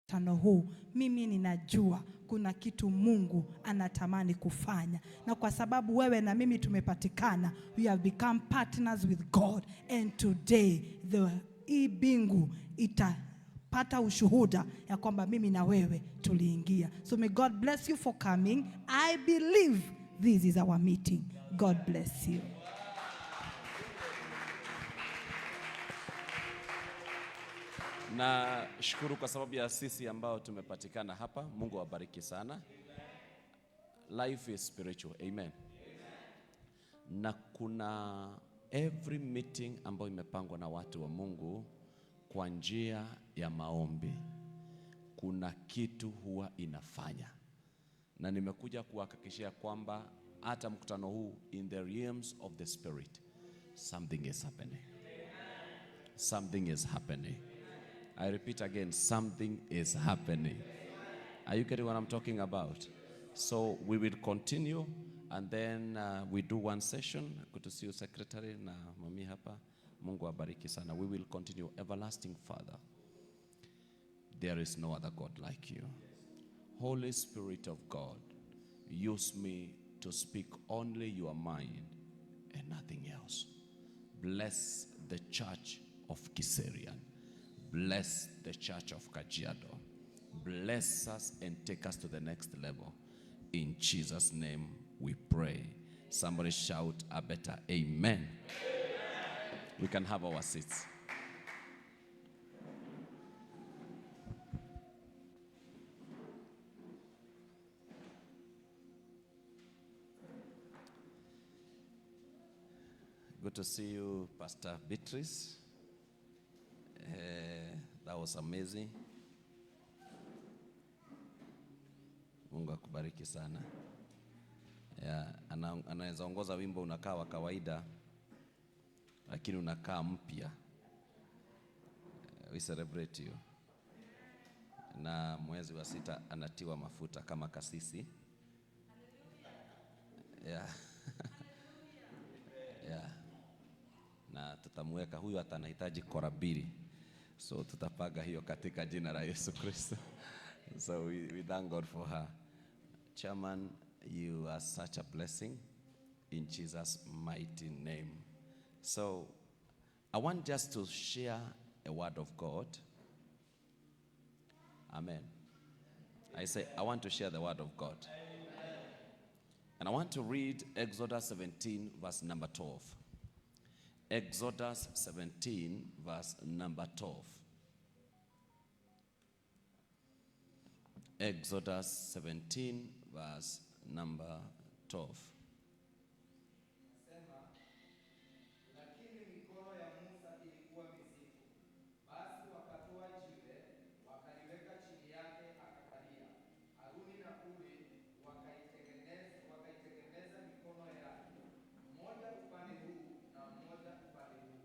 mkutano huu, mimi ninajua kuna kitu Mungu anatamani kufanya, na kwa sababu wewe na mimi tumepatikana, we have become partners with God, and today hii bingu itapata ushuhuda ya kwamba mimi na wewe tuliingia. So may God bless you for coming. I believe this is our meeting. God bless you. Na shukuru kwa sababu ya sisi ambao tumepatikana hapa. Mungu awabariki sana. Life is spiritual. Amen. Na kuna every meeting ambayo imepangwa na watu wa Mungu kwa njia ya maombi, kuna kitu huwa inafanya. Na nimekuja kuhakikishia kwamba hata mkutano huu, in the realms of the spirit, something is happening. Something is happening. I repeat again, something is happening. Are you getting what I'm talking about? So we will continue, and then we do one session. Good to see you, secretary na mami hapa. Mungu abariki sana. We will continue. Everlasting Father, there is no other God like you. Holy Spirit of God, use me to speak only your mind and nothing else. Bless the church of Kiserian. Bless the church of Kajiado. Bless us and take us to the next level. In Jesus' name we pray. Somebody shout a better amen. We can have our seats. Good to see you, Pastor Beatrice. That was amazing. Mungu akubariki sana. Anaweza ongoza wimbo unakaa wa kawaida, lakini unakaa mpya. We celebrate you. Na mwezi wa 6 anatiwa mafuta kama kasisi. Yeah. Yeah. Na tutamweka huyu, atanahitaji korabiri. So tutapaga hiyo katika jina la Yesu Kristo. So we thank God for her. Chairman, you are such a blessing in Jesus' mighty name. So I want just to share a word of God. Amen. I say, I want to share the word of God. And I want to read Exodus 17, verse number 12. Exodus 17, verse number 12. Exodus 17, verse number 12. Lakini mikono ya Musa ilikuwa mizito. Basi wakatoa jiwe, wakaliweka chini yake akakalia. Haruni na Huri wakaitengeneza mikono yake, mmoja upande huu na mmoja upande huu.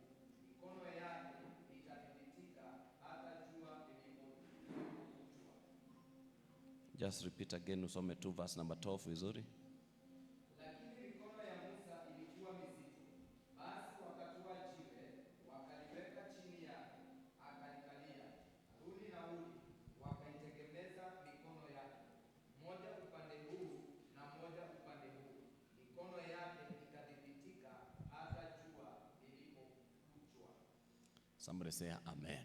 Mikono yake ikathibitika hata jua lilipokuchwa. Just repeat again, usome 2 verse number 12 vizuri. Lakini mikono ya Musa ilikuwa mizito. Basi wakatoa jiwe, wakaliweka chini yake akalikalia. Haruni na Huri wakaitengeneza mikono yake, mmoja upande huu na mmoja upande huu. Mikono yake ikathibitika hata jua lilipokuchwa. Somebody say amen.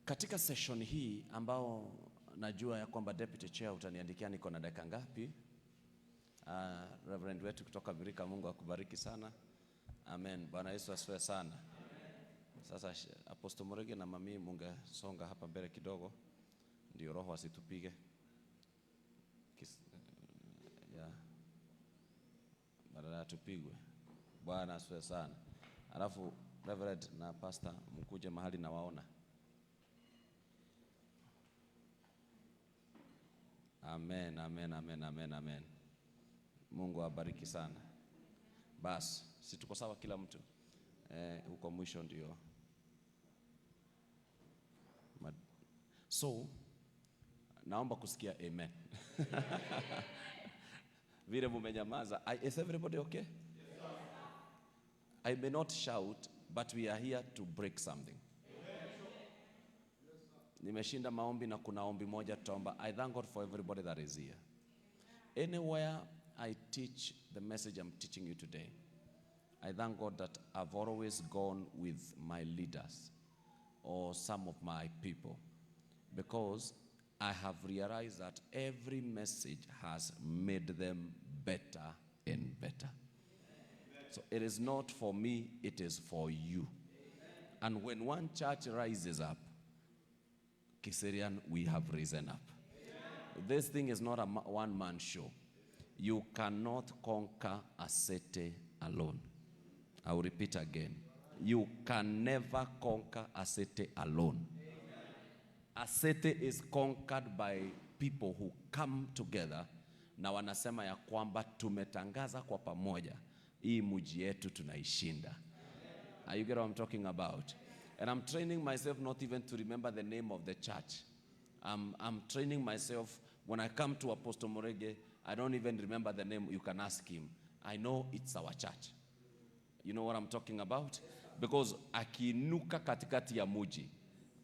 Katika session hii ambao najua ya kwamba deputy chair utaniandikia niko na dakika ngapi. Reverend wetu kutoka Birika, Mungu akubariki sana. Amen. Bwana Yesu asifiwe sana. Sasa Apostle Murege na mami mungesonga hapa mbele kidogo, ndio roho asitupige. Badala tupigwe. Bwana asifiwe sana. Alafu Reverend na pastor mkuje mahali na waona. Amen, amen, amen, amen, amen. Mungu abariki sana. Basi, si tuko sawa kila mtu? Huko mwisho ndio. So, naomba kusikia amen. Vile mumenyamaza. Is everybody okay? Yes, I may not shout, but we are here to break something. nimeshinda maombi na kuna ombi moja tutaomba. I thank God for everybody that is here. Anywhere I teach the message I'm teaching you today, I thank God that I've always gone with my leaders or some of my people, because I have realized that every message has made them better and better. So it is not for me, it is for you. And when one church rises up, Kiserian, we have risen up. This thing is not a one-man show. You cannot conquer a city alone. I will repeat again. You can never conquer a city alone. A city is conquered by people who come together na wanasema ya kwamba tumetangaza kwa pamoja hii mji yetu tunaishinda. Are you get what I'm talking about? And I'm training myself not even to remember the name of the church. I'm training myself. When I come to Apostle Morege, I don't even remember the name. You can ask him. I know it's our church. You know what I'm talking about? Because akiinuka katikati ya mji,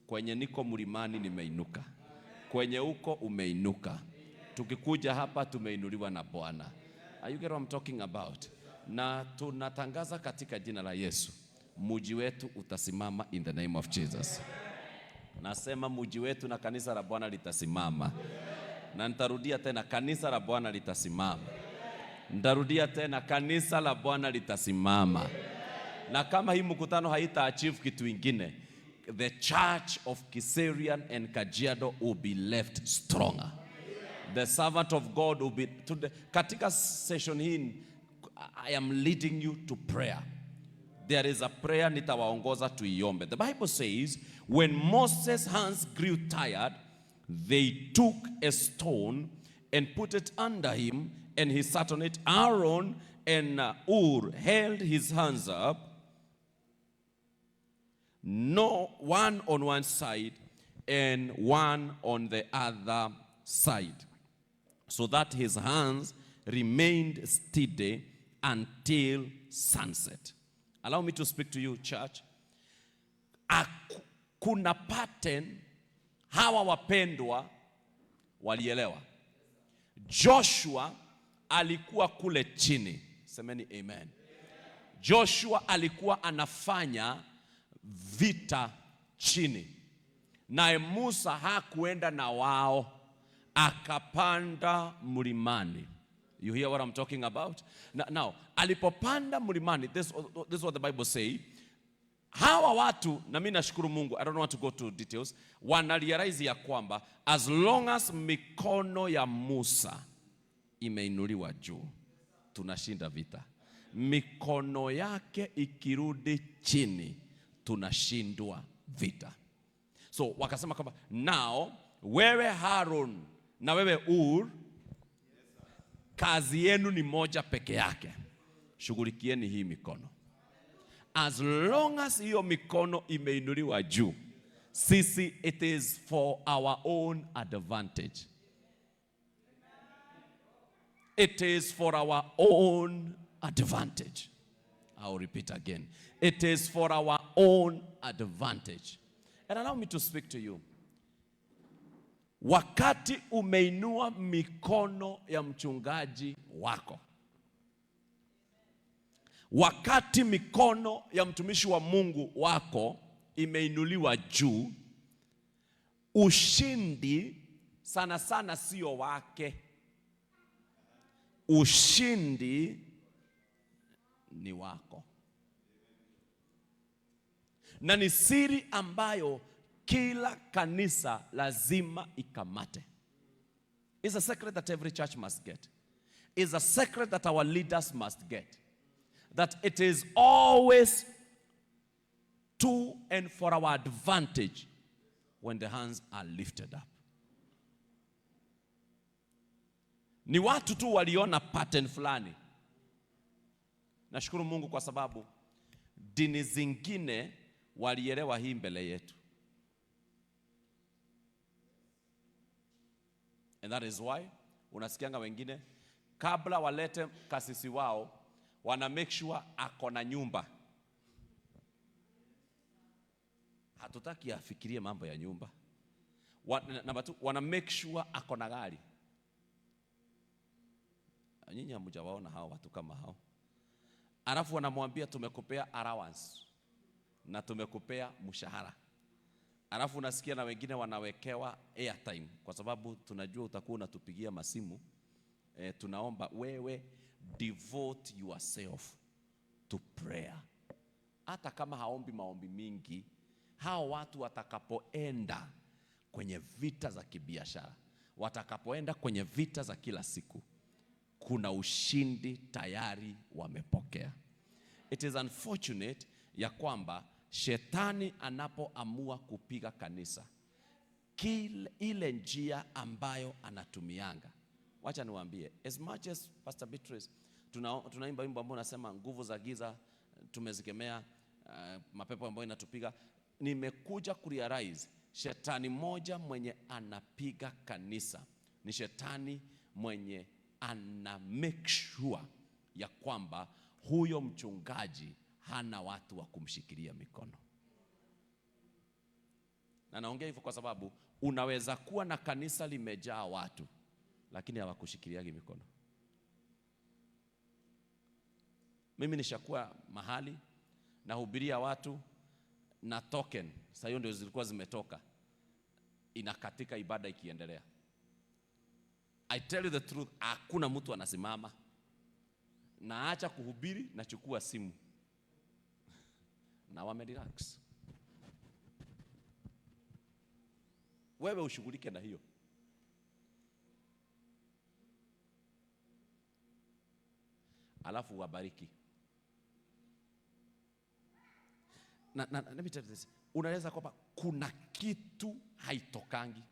kwenye niko mlimani nimeinuka, kwenye uko umeinuka, tukikuja hapa tumeinuliwa na Bwana. Are you get what I'm talking about? Na tunatangaza katika jina la Yesu, mji wetu utasimama in the name of Jesus. Nasema mji wetu na kanisa la Bwana litasimama. Na nitarudia tena, kanisa la Bwana litasimama. Nitarudia tena, kanisa la Bwana litasimama. Na kama hii mkutano haita achieve kitu ingine, the church of Kiserian and Kajiado will be left stronger. The servant of God will be today. Katika session hii, I am leading you to prayer. There is a prayer nitawaongoza tuiombe. The Bible says, when Moses' hands grew tired, they took a stone and put it under him, and he sat on it. Aaron and Ur held his hands up, no one on one side and one on the other side, so that his hands remained steady until sunset. Allow me to speak to you, church. Kuna pattern hawa wapendwa walielewa. Joshua alikuwa kule chini. Semeni amen. Joshua alikuwa anafanya vita chini. Naye Musa hakuenda na wao, akapanda mlimani. You hear what I'm talking about? Now, alipopanda mlimani, this is what the Bible say. Hawa watu, na mimi nashukuru Mungu, I don't want to go to details, wanarealize ya kwamba as long as mikono ya Musa imeinuliwa juu, tunashinda vita. Mikono yake ikirudi chini, tunashindwa vita. So wakasema kwamba now wewe Aaron na wewe Ur, kazi yenu ni moja peke yake. Shughulikieni hii mikono. As long as hiyo mikono imeinuliwa juu, sisi, it is for our own advantage. It is for our own advantage. I'll repeat again. It is for our own advantage. And allow me to speak to you. Wakati umeinua mikono ya mchungaji wako, wakati mikono ya mtumishi wa Mungu wako imeinuliwa juu, ushindi sana sana sio wake. Ushindi ni wako. Na ni siri ambayo kila kanisa lazima ikamate. It's a secret that every church must get. It's a secret that our leaders must get. That it is always to and for our advantage when the hands are lifted up. Ni watu tu waliona pattern fulani. Nashukuru Mungu kwa sababu dini zingine walielewa hii mbele yetu. And that is why unasikianga wengine kabla walete kasisi wao wana make sure ako na nyumba. Hatutaki afikirie mambo ya nyumba. Number 2, wana make sure ako na gari. Nyinyi hamjawaona hao watu kama hao. Alafu wanamwambia tumekupea allowance na tumekupea mshahara. Alafu unasikia na wengine wanawekewa airtime kwa sababu tunajua utakuwa unatupigia masimu. Tunaomba wewe devote yourself to prayer. Hata kama haombi maombi mingi, hao watu watakapoenda kwenye vita za kibiashara, watakapoenda kwenye vita za kila siku, kuna ushindi tayari wamepokea. It is unfortunate ya kwamba shetani anapoamua kupiga kanisa, ile njia ambayo anatumianga. Wacha niwaambie, as much as Pastor Beatrice tunaimba wimbo ambao unasema nguvu za giza tumezikemea, mapepo ambayo inatupiga, nimekuja kurealize shetani moja mwenye anapiga kanisa ni shetani mwenye ana make sure ya kwamba huyo mchungaji hana watu wa kumshikilia mikono. Na naongea hivyo kwa sababu unaweza kuwa na kanisa limejaa watu lakini hawakushikiliagi mikono. Mimi nishakuwa mahali na hubiria watu na token, sasa hiyo ndio zilikuwa zimetoka, inakatika ibada ikiendelea. I tell you the truth, hakuna mtu anasimama. Naacha kuhubiri, nachukua simu na wamerelax. Wewe ushughulike na hiyo. Alafu wabariki. Let me tell you this. Unaweza kwamba kuna kitu haitokangi.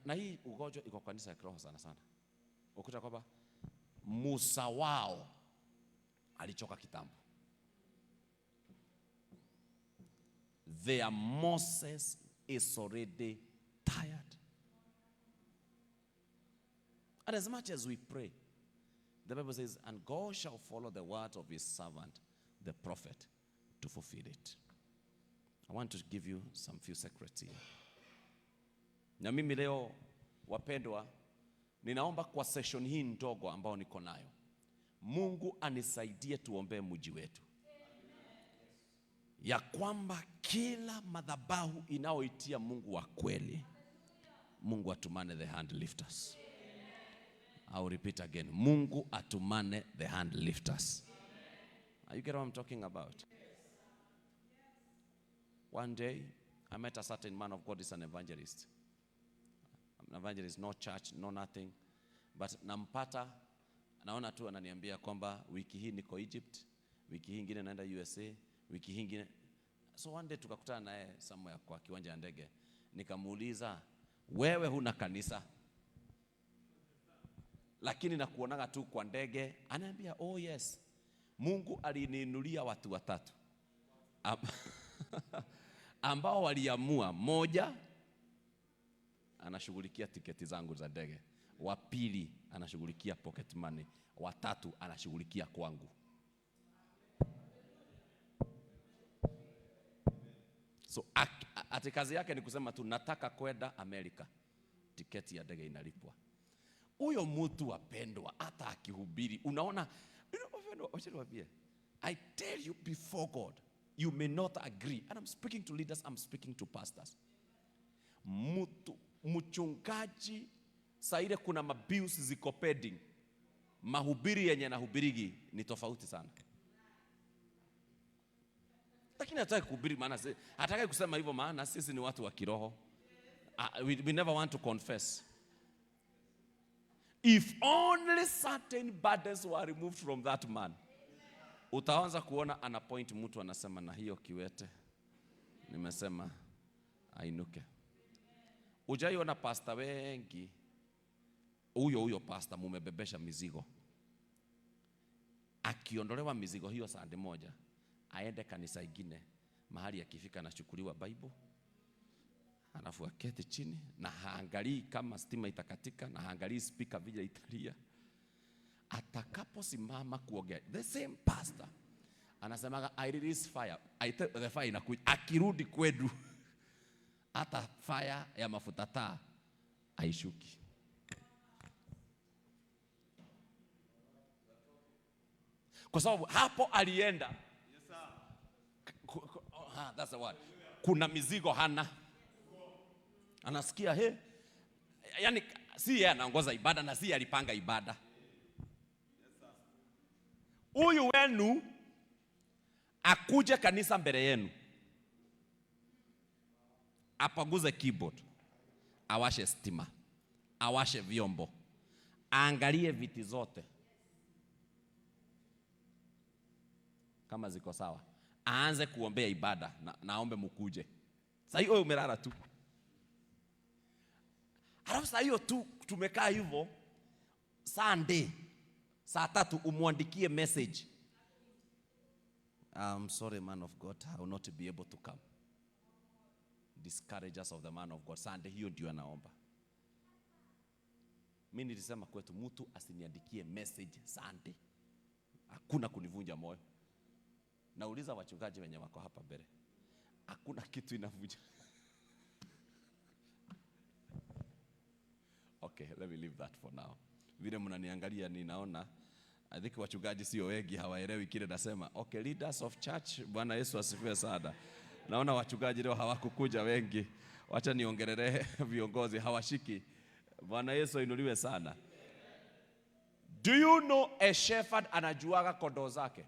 Na hii ugonjwa iko kanisa ya kiroho sana sana. Ukuta kwamba Musa wao alichoka kitambo. Their Moses is already tired. And as much as we pray, the Bible says, and God shall follow the word of his servant, the prophet, to fulfill it. I want to give you some few secrets here. Na mimi leo wapendwa, ninaomba kwa session hii ndogo ambao niko nayo, Mungu anisaidie tuombee mji wetu. Ya kwamba kila madhabahu inaoitia Mungu wa kweli, Mungu atumane the hand lifters. I'll repeat again. Mungu atumane the hand lifters. Are you getting what I'm talking about? One day, I met a certain man of God. He's an evangelist. An evangelist, no church, no nothing. But nampata, naona tu ananiambia kwamba wiki hii niko Egypt, wiki hii ingine naenda USA, wiki hii ingine. So one day tukakutana naye somewhere kwa kiwanja ya ndege. Nikamuuliza, wewe huna kanisa? Lakini nakuonaga tu kwa ndege. Ananiambia, oh yes, Mungu aliniinulia watu watatu ambao waliamua, moja anashughulikia tiketi zangu za ndege, wa pili anashughulikia pocket money, wa tatu anashughulikia kwangu. So ati kazi yake ni kusema tu nataka kwenda Amerika, tiketi ya ndege inalipwa. Huyo mtu wapendwa, hata akihubiri unaona, I tell you before God, you may not agree. And I'm speaking to leaders, I'm speaking to pastors. Mchungaji saa ile kuna mabills ziko pending, mahubiri yenye nahubirigi ni tofauti sana. Lakini hataki kuhubiri maana hataki kusema hivyo maana sisi ni watu wa kiroho. We never want to confess. If only certain burdens were removed from that man, utaanza kuona ana point mtu anasema na hiyo kiwete nimesema ainuke. Ujaiona pasta wengi, huyo pasta mumebebesha mizigo, akiondolewa mizigo hiyo sande moja, aende kanisa ingine, mahali akifika anachukuliwa Bible, alafu aketi chini na haangalii kama stima itakatika, na haangalii speaker vile italia. Atakaposimama kuongea, the same pastor anasemaga I release fire, the fire inakuja. Akirudi kwedu hata fire ya mafuta taa haishuki. Kwa sababu hapo alienda. That's the word. Kuna mizigo hana. Anasikia yani si yeye anaongoza ibada na si yeye alipanga ibada. Huyu wenu akuje kanisa mbele yenu, apaguze keyboard, awashe stima, awashe vyombo, aangalie viti zote kama ziko sawa, aanze kuombea ibada naombe mkuje. Sasa hiyo umelala tu. Alafu sasa hiyo tu tumekaa hivyo Sunday saa 3 umwandikie message. I'm sorry man of God, I will not be able to come. Discouragers of the man of God. Sunday hiyo ndio anaomba. Mimi nilisema kwetu mtu asiniandikie message Sunday. Hakuna kunivunja moyo. Nauliza wachungaji wenye wako hapa mbele. Hakuna kitu inavunja. Okay, let me leave that for now. Vile mnaniangalia ninaona I think wachungaji sio wengi hawaelewi kile nasema. Okay, leaders of church, Bwana Yesu asifiwe sana. Naona wachungaji leo hawakukuja wengi. Wacha niongelee viongozi hawashiki. Bwana Yesu inuliwe sana. Do you know a shepherd anajuaga kondoo zake?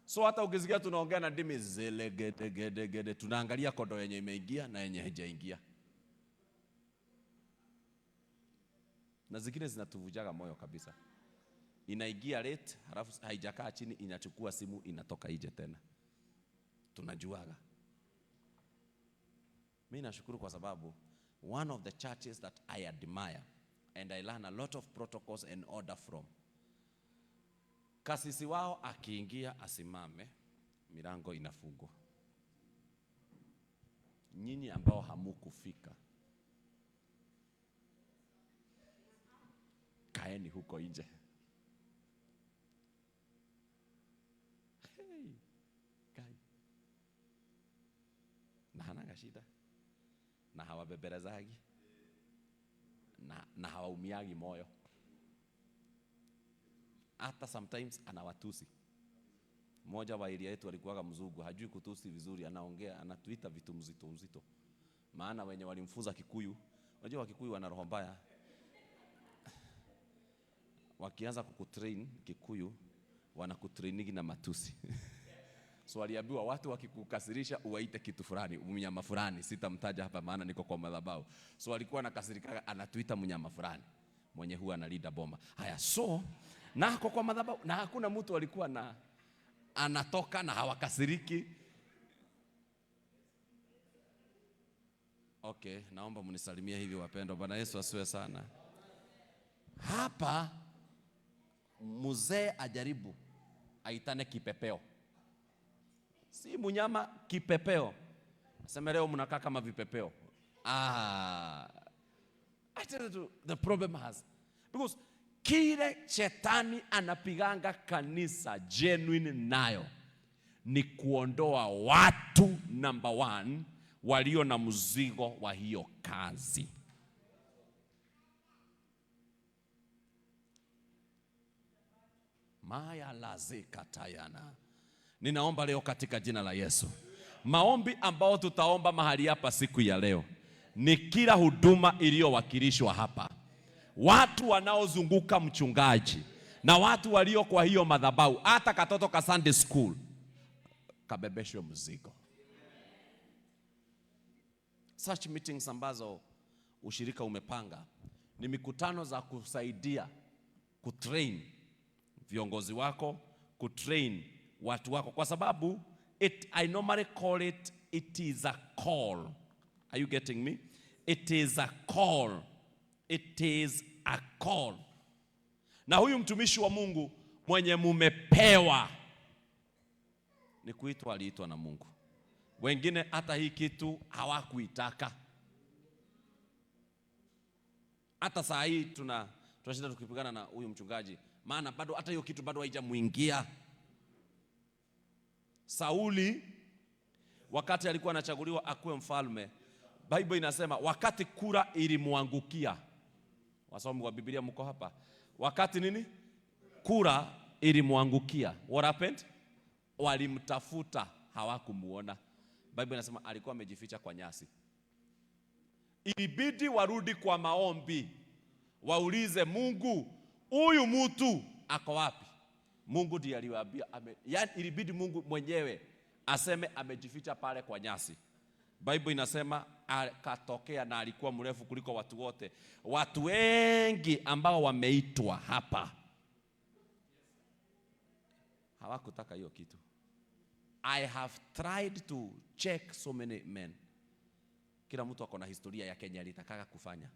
So hata ukisikia tunaongea na ndimi zile gede tunaangalia kondoo yenye imeingia na yenye haijaingia. Na zingine zinatuvujaga moyo kabisa. Inaingia late, halafu haijakaa chini, inachukua simu inatoka nje tena. Tunajuaga. Mimi nashukuru kwa sababu one of the churches that I admire and I learn a lot of protocols and order from. Kasisi wao akiingia asimame, milango inafungwa. Nyinyi ambao hamukufika, kaeni huko nje. Kai. Na hana shida. Na hawabebelezagi. Na hawaumiagi moyo. Hata sometimes anawatusi. Mmoja wa area yetu alikuwa mzungu, hajui kutusi vizuri, anaongea, anatuita vitu mzito. Maana wenye walimfunza Kikuyu, unajua Wakikuyu wana roho mbaya. Wakianza kukutrain Kikuyu, wanakutrainigi na matusi. So waliambiwa watu wakikukasirisha uwaite kitu fulani, mnyama fulani, sitamtaja hapa maana niko kwa madhabahu. So walikuwa nakasirika, anatuita mnyama fulani mwenye huwa analinda boma. Haya, so na kwa madhabahu na hakuna mtu alikuwa na anatoka na hawakasiriki. Okay, naomba mnisalimie hivi wapendwa. Bwana Yesu asiwe sana. Hapa mzee ajaribu aitane kipepeo. Si mnyama, kipepeo. Sema leo mnakaa kama vipepeo. I tell you the problem has because kile shetani anapiganga kanisa genuine nayo ni kuondoa watu number 1 walio na mzigo wa hiyo kazi. Maya lazika tayana. Ninaomba leo katika jina la Yesu, maombi ambao tutaomba mahali hapa siku ya leo ni kila huduma iliyowakilishwa hapa, watu wanaozunguka mchungaji na watu walio kwa hiyo madhabahu, hata katoto ka Sunday school kabebeshwe mzigo. Such meetings ambazo ushirika umepanga ni mikutano za kusaidia kutrain viongozi wako, kutrain watu wako, kwa sababu I normally call it is a call. Are you getting me? It is a call. It is a call. Na huyu mtumishi wa Mungu mwenye mumepewa ni kuitwa, aliitwa na Mungu. Wengine hata hii kitu hawakuitaka. Hata saa hii tunashinda tukipigana na huyu mchungaji, maana bado hata hiyo kitu bado haijamuingia. Sauli wakati alikuwa anachaguliwa akuwe mfalme, Bible inasema wakati kura ilimwangukia. Wasomi wa Biblia mko hapa? Wakati nini? Kura ilimwangukia. What happened? Walimtafuta, hawakumuona. Bible inasema alikuwa amejificha kwa nyasi. Ilibidi warudi kwa maombi, waulize Mungu, huyu mtu ako wapi? Mungu ndiye aliwaambia, yani ilibidi Mungu mwenyewe aseme amejificha pale kwa nyasi. Bible inasema akatokea na alikuwa mrefu kuliko watu wote. Watu wengi ambao wameitwa hapa hawakutaka hiyo kitu. I have tried to check so many men. Kila mtu ako na historia ya Kenya alitaka kufanya.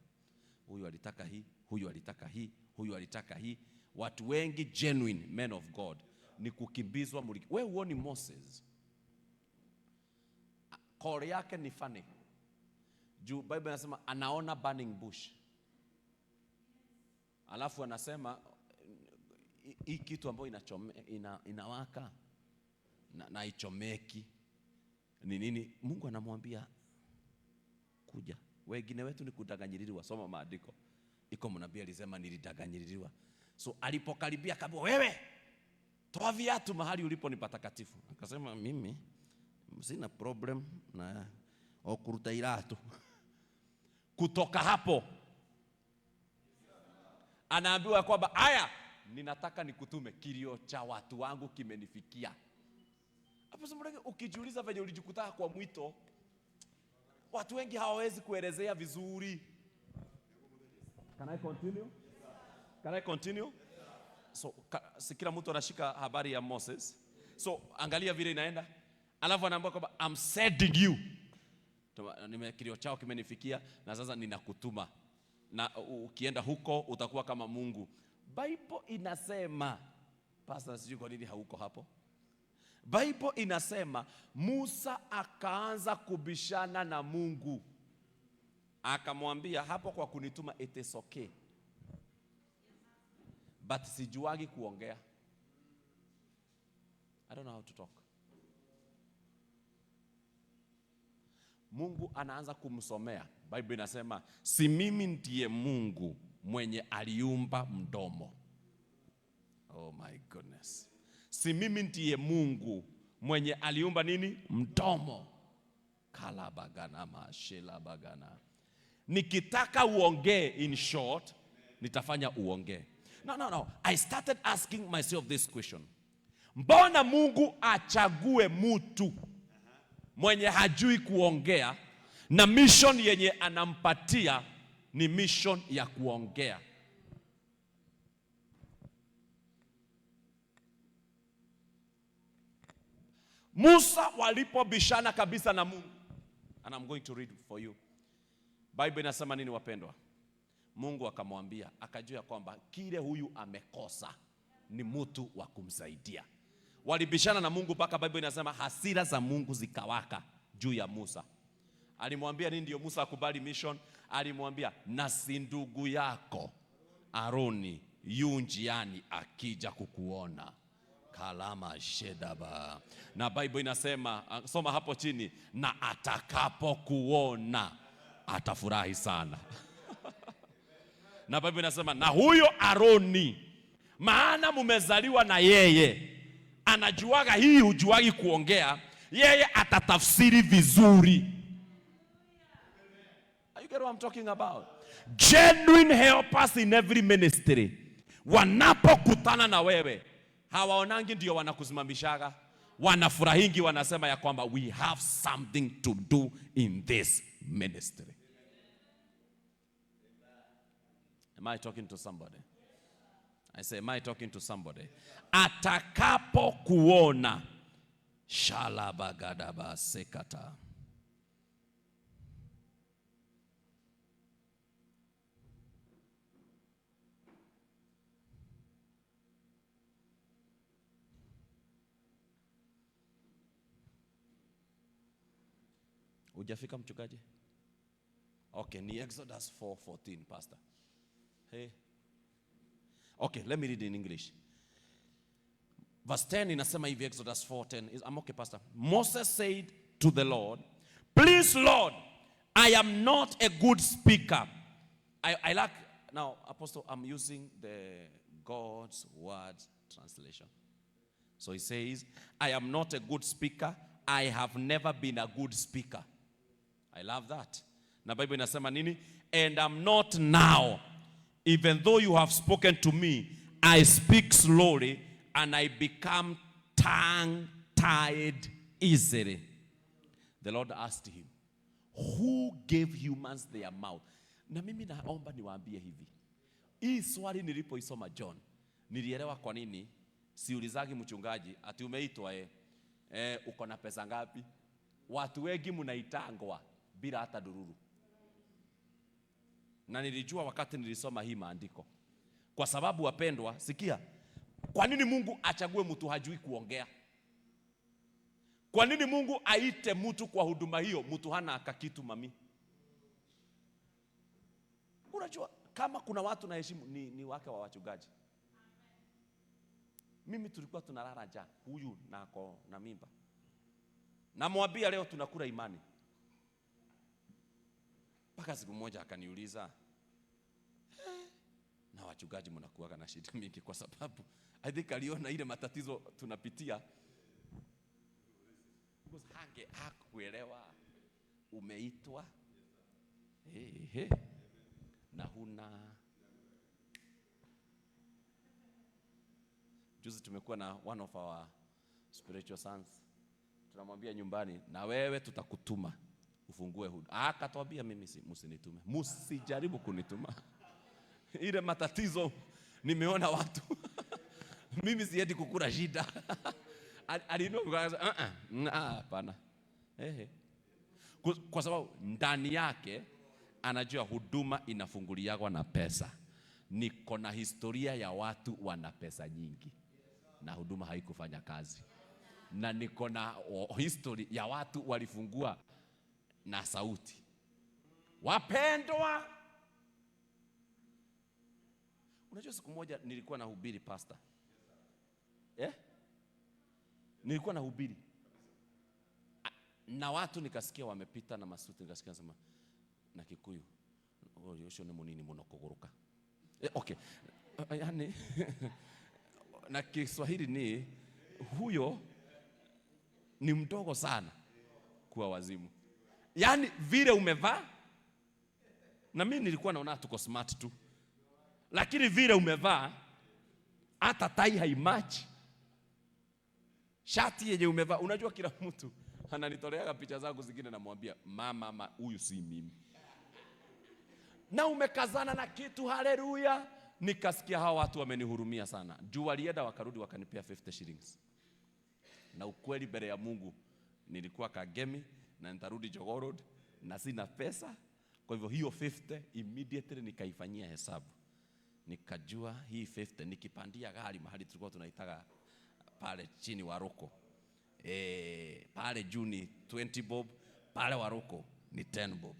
Huyu alitaka hii, huyu alitaka hii, huyu alitaka hii. Watu wengi genuine men of God ni kukimbizwa muliki. Wewe uoni Moses? Call yake ni funny. Juu Bible inasema anaona burning bush. Alafu anasema hii kitu ambayo inawaka na ichomeki ni nini? Mungu anamwambia kuja. Wengine wetu ni kudanganyiriwa. Soma maandiko. Iko mnabii alisema nilidanganyiriwa. So alipokaribia kabla, wewe toa viatu mahali ulipo ni patakatifu. Akasema mimi sina problem na okuruta iratu. Kutoka hapo anaambiwa kwamba haya, ninataka nikutume, kilio cha watu wangu kimenifikia. Hapo sasa ukijiuliza venye ulijikuta kwa mwito, watu wengi hawawezi kuelezea vizuri. Can I continue? Can I continue? So si kila mtu anashika habari ya Moses. So angalia vile inaenda. Alafu anaambiwa kwamba I'm sending you. Kilio chao kimenifikia na sasa ninakutuma. Na ukienda huko utakuwa kama Mungu. Bible inasema, pastor sijui kwa nini hauko hapo. Bible inasema Musa akaanza kubishana na Mungu. Akamwambia hapo kwa kunituma it is okay. But sijuagi kuongea. I don't know how to talk. Mungu anaanza kumsomea. Bible inasema si mimi ndiye Mungu mwenye aliumba mdomo. Oh my goodness. Si mimi ndiye Mungu mwenye aliumba nini? Mdomo. Kalabagana mashela bagana. Nikitaka uongee in short, nitafanya uongee. No. I started asking myself this question. Mbona Mungu achague mtu mwenye hajui kuongea na mission yenye anampatia ni mission ya kuongea? Musa walipobishana kabisa na Mungu. And I'm going to read for you. Bible inasema nini wapendwa? Mungu akamwambia, akajua kwamba kile huyu amekosa ni mtu wa kumsaidia. Walibishana na Mungu mpaka Bible inasema hasira za Mungu zikawaka juu ya Musa. Alimwambia nini ndio Musa akubali mission? Alimwambia na si ndugu yako Aroni yu njiani akija kukuona. Kalama shedaba. Na Bible inasema, soma hapo chini, na atakapokuona atafurahi sana. Na Bible inasema na huyo Aroni, maana mumezaliwa na yeye, anajuaga hii hujuagi kuongea, yeye atatafsiri vizuri. Are you get what I'm talking about? Genuine helpers in every ministry wanapokutana na wewe hawaonangi ndio wanakusimamishaga, wanafurahingi, wanasema ya kwamba we have something to do in this ministry. Am I talking to somebody? I say, am I talking to somebody? Atakapo kuona shalabagadaba sekata. Ujafika mchungaji? Okay, ni Exodus 4:14, pastor. Hey. Okay, let me read in English. Verse 10 inasema hivi, Exodus 4:10. I'm okay, pastor. Moses said, to the Lord, please Lord, I am not a good speaker. I like, now Apostle, I'm using the God's Word translation. So he says, I am not a good speaker. I have never been a good speaker. I love that. Na Bible inasema nini? And I'm not now. Even though you have spoken to me, I speak slowly and I become tongue-tied easily. The Lord asked him, who gave humans their mouth? Na mimi naomba niwaambie hivi. Hii swali nilipoisoma John, nilielewa kwa nini siulizagi mchungaji ati umeitwa uko na pesa ngapi? Watu wengi mnaitangwa bila hata dururu. Na nilijua wakati nilisoma hii maandiko. Kwa sababu wapendwa, sikia. Kwa nini Mungu achague mtu hajui kuongea? Kwa nini Mungu aite mtu kwa huduma hiyo mtu hana akakitu mami? Unajua kama kuna watu na heshimu ni wake wa wachungaji. Mimi tulikuwa tunalala njaa, huyu nako na mimba. Namwambia leo tunakula imani. Paka siku moja akaniuliza, na wachungaji mnakuwa na shida mingi kwa sababu I think aliona ile matatizo tunapitia. Because hakuelewa umeitwa na huna. Juzi tumekuwa na one of our spiritual sons. Tunamwambia nyumbani, na wewe tutakutuma ufungue huduma. Akatwambia mimi msinitume. Msijaribu kunituma. Ile matatizo nimeona watu. Mimi siendi kukula shida. Alinua hapana. Kwa sababu ndani yake anajua huduma inafunguliwa na pesa. Niko na historia ya watu wana pesa nyingi na huduma haikufanya kazi. Na niko na history ya watu walifungua na sauti. Wapendwa, unajua siku moja nilikuwa nahubiri pastor. Nilikuwa nahubiri. Na watu nikasikia wamepita na masuti, nikasikia nasema na Kikuyu, yosho ni munini muno kuguruka. Okay. Yani na Kiswahili ni huyo ni mdogo sana kuwa wazimu. Yani vile umevaa, na mimi nilikuwa naona tuko smart tu. Lakini vile umevaa hata tai haimatch. Shati yenye umevaa, unajua kila mtu ananitoleaga picha zangu zingine na mwambia mama huyu si mimi. Na umekazana na kitu, haleluya. Nikasikia hawa watu wamenihurumia sana. Juu walienda wakarudi wakanipea 50 shillings. Na ukweli mbele ya Mungu nilikuwa Kagemi na nitarudi Jogoo Road na sina pesa. Kwa hivyo hiyo 50 immediately nikaifanyia hesabu. Nikajua hii 50 nikipandia gari mahali tulikuwa tunaitaga pale chini Waroko. Pale juu ni 20 bob, pale Waroko ni 10 bob.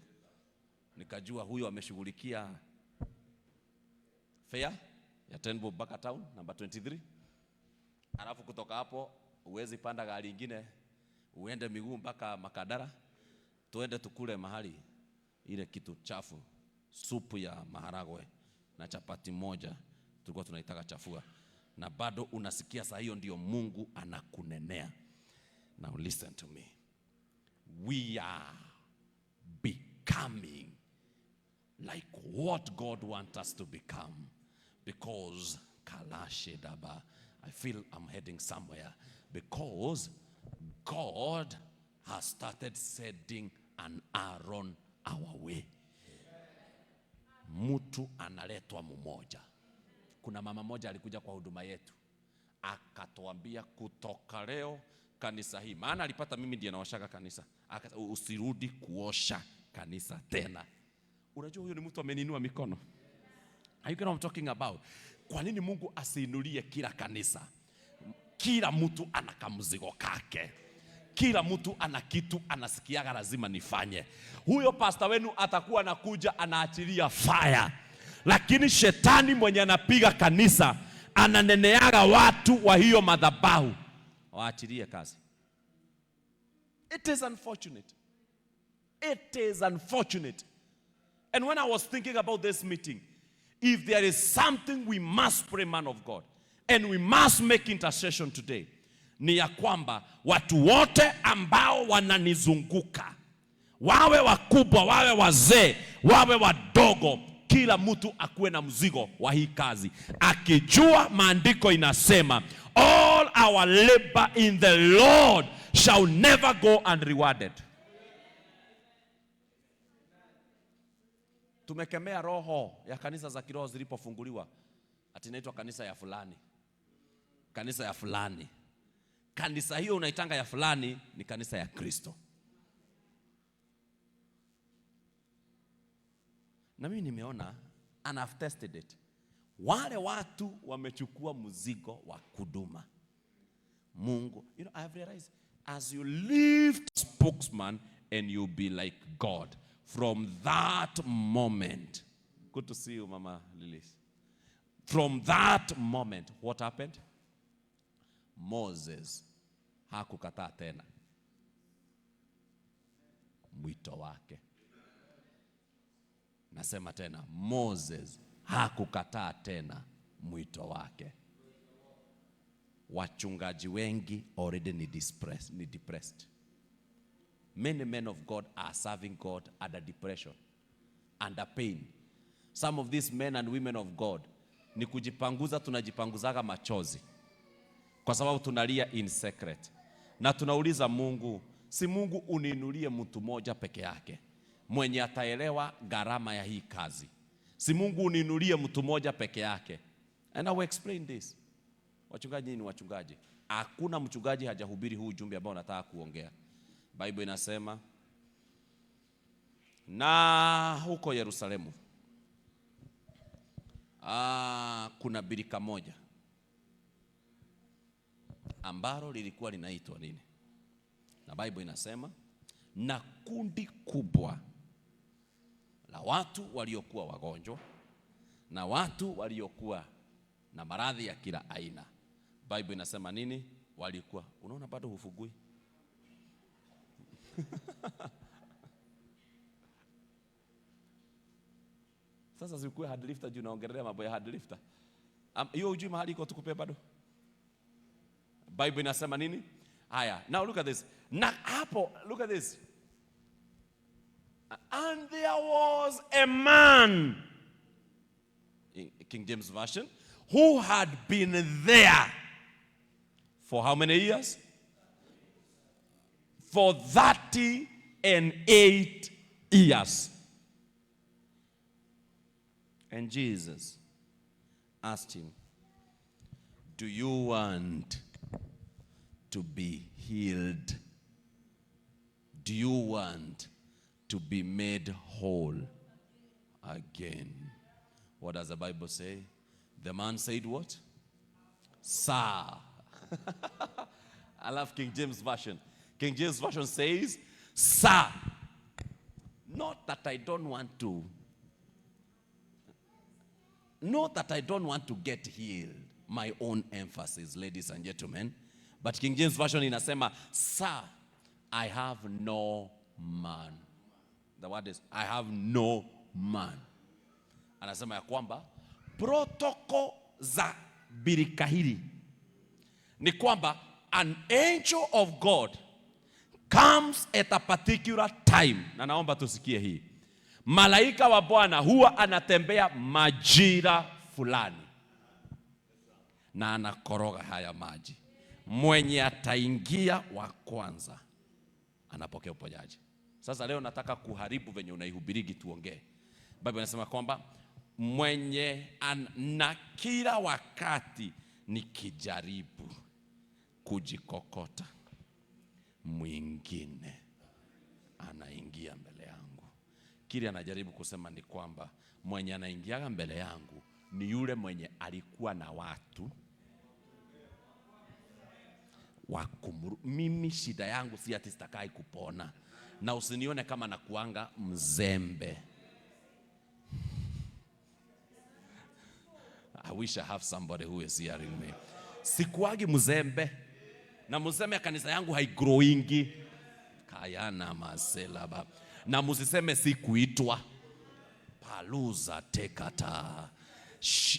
Nikajua huyo ameshughulikia fare ya 10 bob mpaka town number 23. Alafu kutoka hapo uwezi panda gari nyingine uende miguu mpaka Makadara, tuende tukule mahali ile kitu chafu, supu ya maharagwe na chapati moja tulikuwa tunaitaka chafua. Na bado unasikia saa hiyo ndio Mungu anakunenea. Now listen to me. We are becoming like what God wants us to become. Because Kalashedaba, I feel I'm heading somewhere. Because God has started sending an Aaron our way. Mtu analetwa mmoja. Kuna mama moja alikuja kwa huduma yetu. Akatuambia kutoka leo kanisa hii. Maana alipata mimi ndiye naoshaga kanisa. Usirudi kuosha kanisa tena. Unajua huyo ni mtu ameninua mikono. Are you know what I'm talking about? Kwa nini Mungu asiinulie kila kanisa? Kila mtu ana kamzigo kake. Kila mtu ana kitu anasikiaga lazima nifanye. Huyo pastor wenu atakuwa anakuja anaachilia fire. Lakini shetani mwenye anapiga kanisa ananeneaga watu wa hiyo madhabahu waachilie kazi. It is unfortunate. It is unfortunate. And when I was thinking about this meeting, if there is something we must pray, man of God, and we must make intercession today, ni ya kwamba watu wote ambao wananizunguka, wawe wakubwa, wawe wazee, wawe wadogo, kila mtu akuwe na mzigo wa hii kazi, akijua maandiko inasema all our labor in the Lord shall never go unrewarded. Tumekemea roho ya kanisa za kiroho zilipofunguliwa, ati inaitwa kanisa ya fulani, kanisa ya fulani. Kanisa hiyo unaitanga ya fulani ni kanisa ya Kristo. Na mimi nimeona, and I've tested it, wale watu wamechukua mzigo wa kuduma. Mungu, you know, I've realized as you lift spokesman and you be like God, from that moment, good to see you, Mama Lilis. From that moment, what happened? Moses hakukataa tena mwito wake. Nasema tena, Moses hakukataa tena mwito wake. Wachungaji wengi already ni depressed. Many men of God are serving God under depression, under pain. Some of these men and women of God ni kujipanguza, tunajipanguzaga machozi kwa sababu tunalia in secret. Na tunauliza Mungu, si Mungu uniinulie mtu moja peke yake mwenye ataelewa gharama ya hii kazi. Si Mungu uniinulie mtu moja peke yake. And I will explain this. Wachungaji ni wachungaji. Hakuna mchungaji hajahubiri huu ujumbe ambao nataka kuongea. Bible inasema, na huko Yerusalemu kuna birika moja ambalo lilikuwa linaitwa nini? Na Bible inasema, na kundi kubwa la watu waliokuwa wagonjwa na watu waliokuwa na maradhi ya kila aina. Bible inasema nini? Walikuwa, unaona bado hufugui. Sasa sikuwe hard lifter juu naongelea mambo ya hard lifter. Hiyo ujui mahali iko tukupe bado. Bible inasema nini? Haya, now look at this. Na hapo, look at this. And there was a man, in King James Version, who had been there for how many years? For 38 years. And Jesus asked him, do you want to be healed? Do you want to be made whole again? What does the Bible say? The man said what? Sir. I love King James Version. King James Version says, sir. Not that I don't want to. Not that I don't want to get healed. My own emphasis, ladies and gentlemen. But King James Version inasema, sir, I have no man. The word is, I have no man. Anasema ya kwamba protocol za birika hili ni kwamba an angel of God comes at a particular time. Na naomba tusikie hii. Malaika wa Bwana huwa anatembea majira fulani na anakoroga haya maji. Mwenye ataingia wa kwanza anapokea uponyaji. Sasa leo nataka kuharibu venye unaihubirigi tuongee. Biblia inasema kwamba mwenye na kila wakati nikijaribu kujikokota, mwingine anaingia mbele yangu. Kile anajaribu kusema ni kwamba mwenye anaingia mbele yangu ni yule mwenye alikuwa na watu wakumuru. Mimi shida yangu si ati sitakai kupona, na usinione kama nakuanga mzembe. I wish I have somebody who is hearing me. Sikuagi mzembe, na mzembe ya kanisa yangu haigrowingi. Hayana maselaba. Na musiseme si kuitwa. Paluza tekata.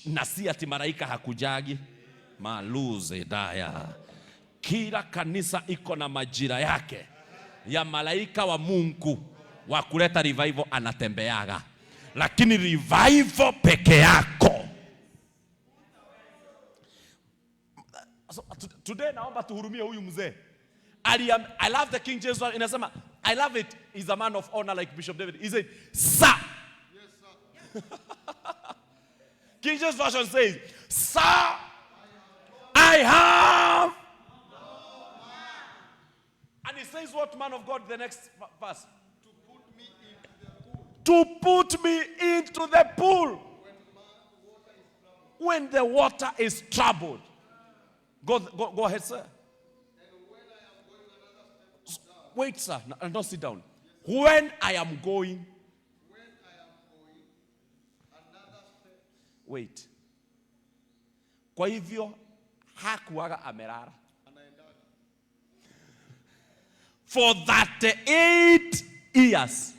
Na si ati malaika hakujagi. Maluze daya. Kila kanisa iko na majira yake ya malaika wa Mungu wa kuleta revival anatembeaga. Lakini revival peke yako. So, today naomba tuhurumie huyu mzee. I love the King James one. Inasema, I love it. He's a man of honor like Bishop David. He said, sir. Yes, sir. King James version says, sir, I have. And he says what, man of God, the next verse? To put me into the pool. When the water is troubled. Go ahead, sir. Wait, sir. No, don't sit down. When I am going. Wait. Kwa hivyo hakuwaga amelala. For 38 years.